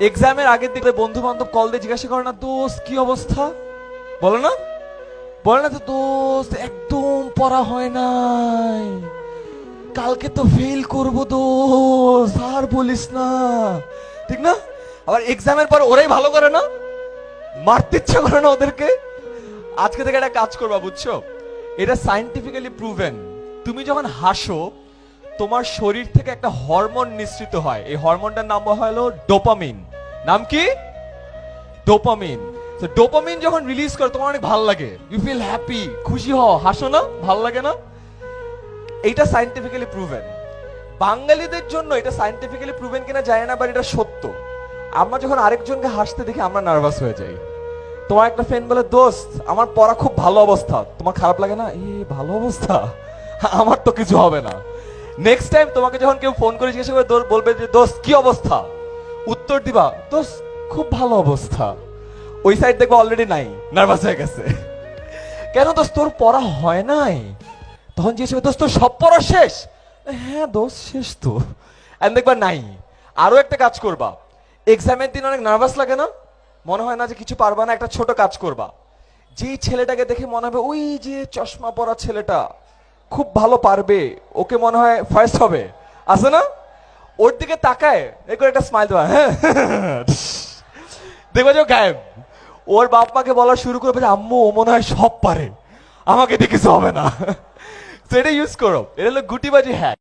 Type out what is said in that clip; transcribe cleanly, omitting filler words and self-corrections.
এক্সামের আগের দিকে বন্ধু বান্ধব কল দিয়ে জিজ্ঞাসা করে না, দোস্ত কি অবস্থা? বলো না, বলে না তো, দোস্ত একদম পড়া হয় নাই, কালকে তো ফেল করবো দোস্ত, আর বলিস না। ঠিক না? আবার এক্সামের পর ওরাই ভালো করে না, মারতে ইচ্ছা করে না ওদেরকে। আজকে থেকে একটা কাজ করবা, বুঝছো? এটা সায়েন্টিফিক্যালি প্রুভেন। তুমি যখন হাসো, তোমার শরীর থেকে একটা হরমোন নিঃসৃত হয়, এই হরমোনটার নাম হলো ডোপামিন। নাম কি? ডোপামিন। তো ডোপামিন যখন রিলিজ করে তোমার অনেক ভালো লাগে, ইউ ফিল হ্যাপি, খুশি হও, হাসো না, ভালো লাগে না? এইটা সায়েন্টিফিক্যালি প্রুভেন। বাঙালিদের জন্য এটা সায়েন্টিফিক্যালি প্রুভেন কিনা জানি না, বাট এটা সত্য। আমরা যখন আরেকজনকে হাসতে দেখি আমরা নার্ভাস হয়ে যাই। তোমার একটা ফ্রেন্ড বলে, দোস্ত আমার পড়া খুব ভালো অবস্থা, তোমার খারাপ লাগে না? ভালো অবস্থা, আমার তো কিছু হবে না। নেক্সট টাইম তোমাকে যখন কেউ ফোন করে জিজ্ঞাসা করে, বলবে যে দোস্ত কি অবস্থা, উত্তর দিবা দোস্ত খুব ভালো অবস্থা। ওই সাইড দেখবে অলরেডি নাই, নার্ভাস হয়ে গেছে। কেন দোস্ত, তোর পড়া হয় নাই? তখন জিজ্ঞেস করবে, দোস্ত তোর সব পড়া শেষ? হ্যাঁ দোস্ত শেষ তো। এন্ড দেখবা নাই। আরো একটা কাজ করবা, এক্সামের দিন অনেক নার্ভাস লাগে না, মনে হয় না যে কিছু পারবা না, একটা ছোট কাজ করবা। যেই ছেলেটাকে দেখে মনে হবে ওই যে চশমা পরা ছেলেটা খুব ভালো পারবে, ওকে মনে হয় ফার্স্ট হবে, আছে না? ওর দিকে তাকায় এই করে একটা স্মাইল দেওয়া, হ্যাঁ দেখবে যে ও গায়েব। ওর বাপ মাকে বলা শুরু করবে যে আম্মু ও মনে হয় সব পারে, আমাকে দিয়ে কিছু হবে না। তো এটা ইউজ করো, এটা হলো গুটিবাজি হ্যাক।